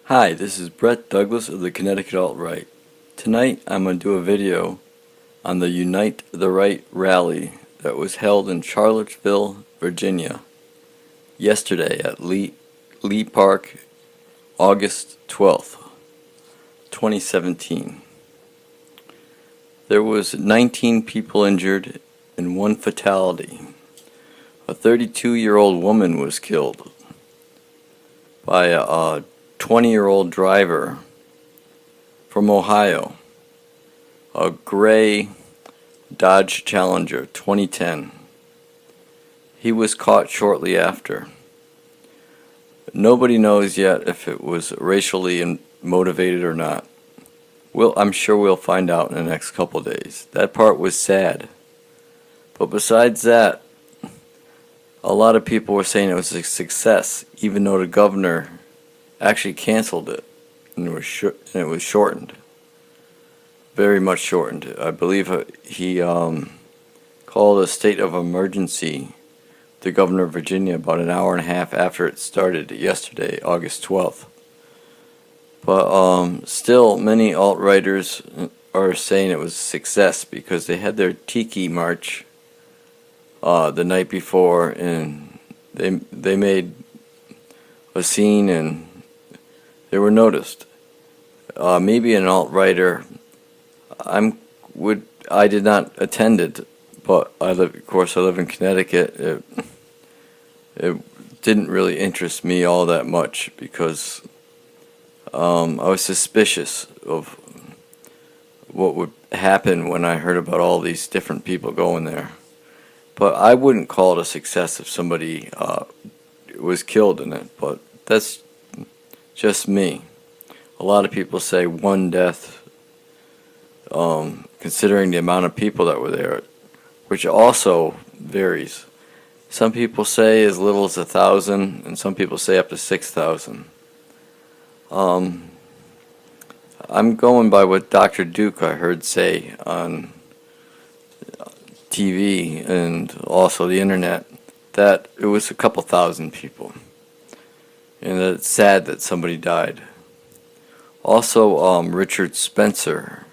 Hi, this is Brett Douglas of the Connecticut Alt-Right. Tonight I'm going to do a video on the Unite the Right rally that was held in Charlottesville, Virginia yesterday at Lee Park, August 12th, 2017. There was 19 people injured and one fatality. A 32-year-old woman was killed by a 20-year-old driver from Ohio, a gray Dodge Challenger 2010. He was caught shortly after. Nobody knows yet if it was racially motivated or not. I'm sure we'll find out in the next couple days. That part was sad. But besides that, a lot of people were saying it was a success, even though the governor actually canceled it, and it was shortened, very much shortened. I believe he called a state of emergency, the governor of Virginia, about an hour and a half after it started yesterday, August 12th. But still, many alt-righters are saying it was a success because they had their tiki march the night before, and they made a scene and they were noticed. Maybe an alt-righter. I did not attend it, but of course I live in Connecticut. It didn't really interest me all that much because I was suspicious of what would happen when I heard about all these different people going there. But I wouldn't call it a success if somebody was killed in it, but that's just me. A lot of people say one death, considering the amount of people that were there, which also varies. Some people say as little as 1,000, and some people say up to 6,000. I'm going by what Dr. Duke I heard say on TV and also the internet, that it was a couple thousand people, and that it's sad that somebody died. Also, Richard Spencer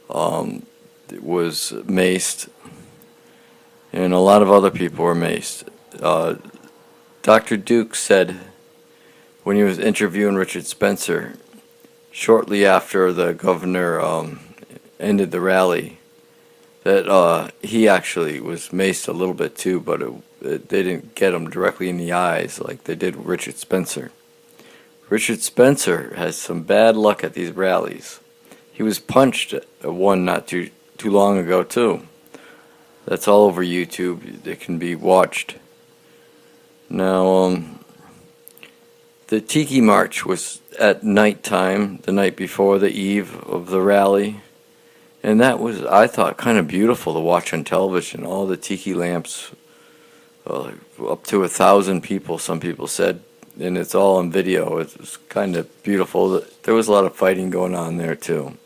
was maced, and a lot of other people were maced. Dr. Duke said when he was interviewing Richard Spencer shortly after the governor ended the rally that he actually was maced a little bit too, but they didn't get him directly in the eyes like they did with Richard Spencer. Richard Spencer has some bad luck at these rallies. He was punched at one not too long ago too. That's all over YouTube. It can be watched. Now, the Tiki March was at nighttime, the night before the eve of the rally. And that was, I thought, kind of beautiful to watch on television. All the tiki lamps, up to 1,000 people, some people said, and it's all on video. It was kind of beautiful. There was a lot of fighting going on there too.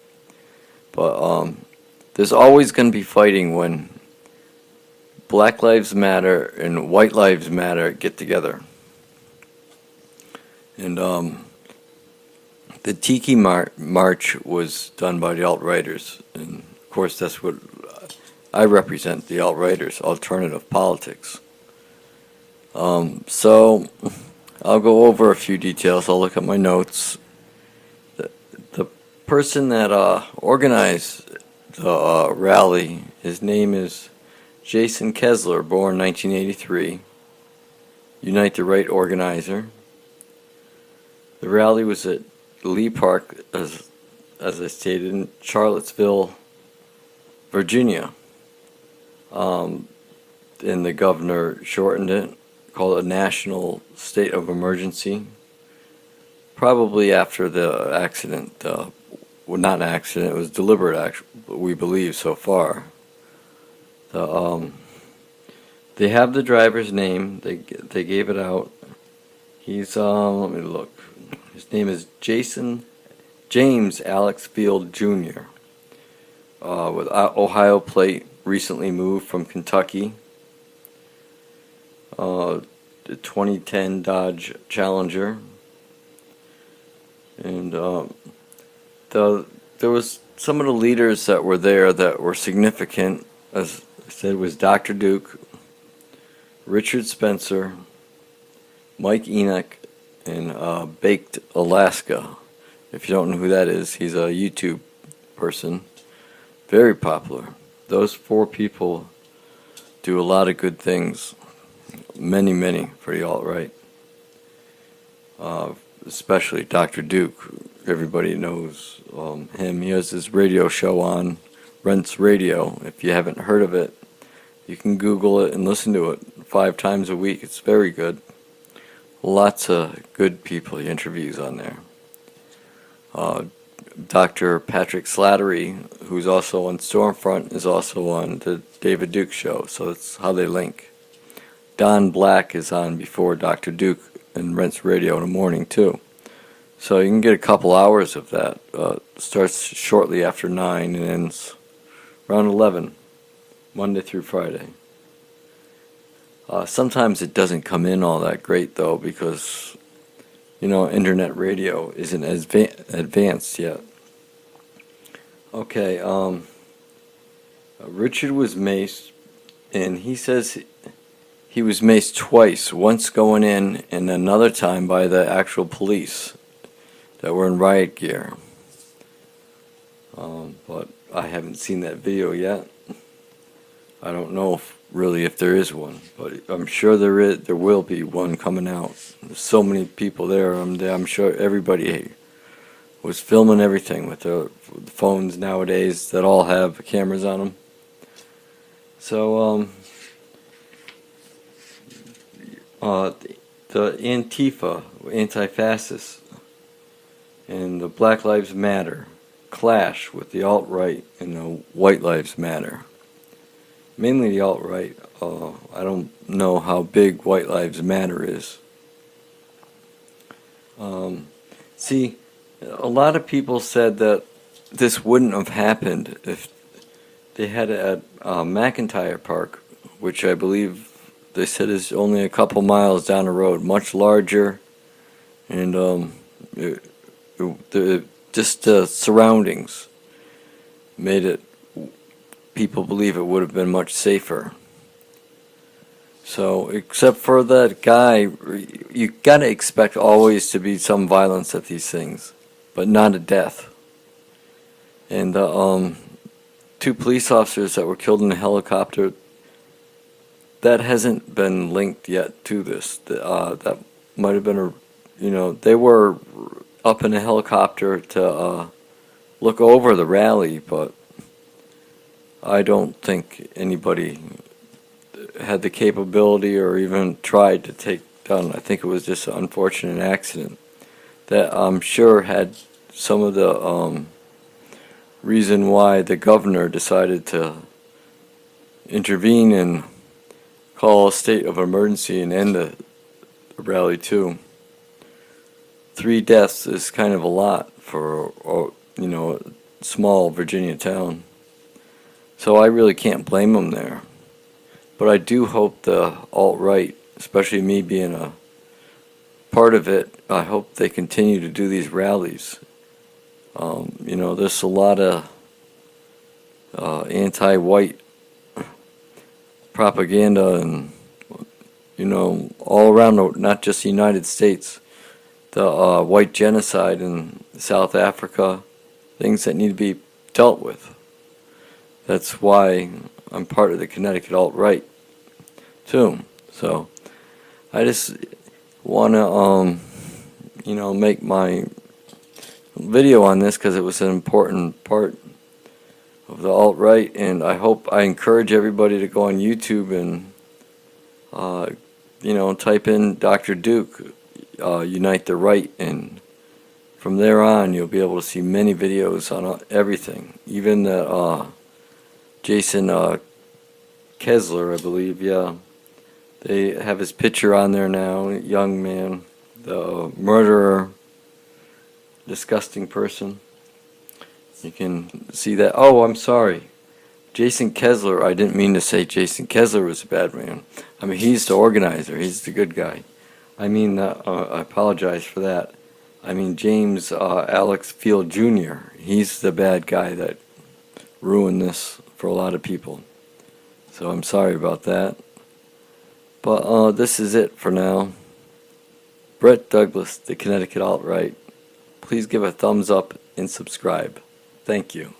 But there's always going to be fighting when Black Lives Matter and White Lives Matter get together. And the Tiki March was done by the alt-righters, and of course that's what I represent, the alt-righters, alternative politics. So I'll go over a few details. I'll look at my notes. The person that organized the rally, his name is Jason Kessler, born 1983, Unite the Right organizer. The rally was at Lee Park, as I stated, in Charlottesville, Virginia. And the governor shortened it, called it a national state of emergency. Probably after the accident, well, not an accident, it was deliberate action, we believe so far. They have the driver's name. They gave it out. He's let me look. His name is James Alex Field Jr. With Ohio plate, recently moved from Kentucky. The 2010 Dodge Challenger. And there was some of the leaders that were there that were significant. As I said, was Dr. Duke, Richard Spencer, Mike Enoch, and Baked Alaska. If you don't know who that is, he's a YouTube person, very popular. Those four people do a lot of good things, many for the alt-right. Especially Dr. Duke. Everybody knows him. He has his radio show on Rents Radio. If you haven't heard of it, you can Google it and listen to it 5 times a week. It's very good. Lots of good people he interviews on there. Dr. Patrick Slattery, who's also on Stormfront, is also on the David Duke show, so that's how they link. Don Black is on before Dr. Duke and Rents Radio in the morning too. So you can get a couple hours of that. Starts shortly after 9 and ends around 11, Monday through Friday. Sometimes it doesn't come in all that great though, because internet radio isn't as advanced yet. Okay, Richard was maced, and he says he was maced twice, once going in and another time by the actual police that were in riot gear. But I haven't seen that video yet. I don't know if there is one, but I'm sure there will be one coming out. There's so many people there. I'm sure everybody was filming everything with the phones nowadays that all have cameras on them. So the Antifa, anti-fascists, and the Black Lives Matter clash with the alt-right and the White Lives Matter. Mainly the alt-right. I don't know how big White Lives Matter is. See, a lot of people said that this wouldn't have happened if they had it at McIntyre Park, which I believe they said is only a couple miles down the road, much larger, and just the surroundings made it, people believe it would have been much safer. So, except for that guy, you gotta expect always to be some violence at these things, but not a death. And the 2 police officers that were killed in a helicopter, that hasn't been linked yet to this. That might have been they were up in a helicopter to look over the rally, but I don't think anybody had the capability or even tried to take down. I think it was just an unfortunate accident that I'm sure had some of the reason why the governor decided to intervene and call a state of emergency and end the rally too. 3 deaths is kind of a lot for a small Virginia town. So I really can't blame them there. But I do hope the alt-right, especially me being a part of it, I hope they continue to do these rallies. There's a lot of anti-white propaganda and, all around, not just the United States. The white genocide in South Africa, things that need to be dealt with. That's why I'm part of the Connecticut alt-right too. So I just want to make my video on this because it was an important part of the alt-right, and I encourage everybody to go on YouTube and type in Dr. Duke, Unite the Right, and from there on you'll be able to see many videos on everything, even the Jason Kessler, I believe, yeah. They have his picture on there now, young man, the murderer, disgusting person. You can see that. Oh, I'm sorry. Jason Kessler, I didn't mean to say Jason Kessler was a bad man. I mean, he's the organizer. He's the good guy. I mean, I apologize for that. I mean, James Alex Field Jr., he's the bad guy that ruined this for a lot of people. So I'm sorry about that. But this is it for now. Brett Douglas, the Connecticut Alt-Right. Please give a thumbs up and subscribe. Thank you.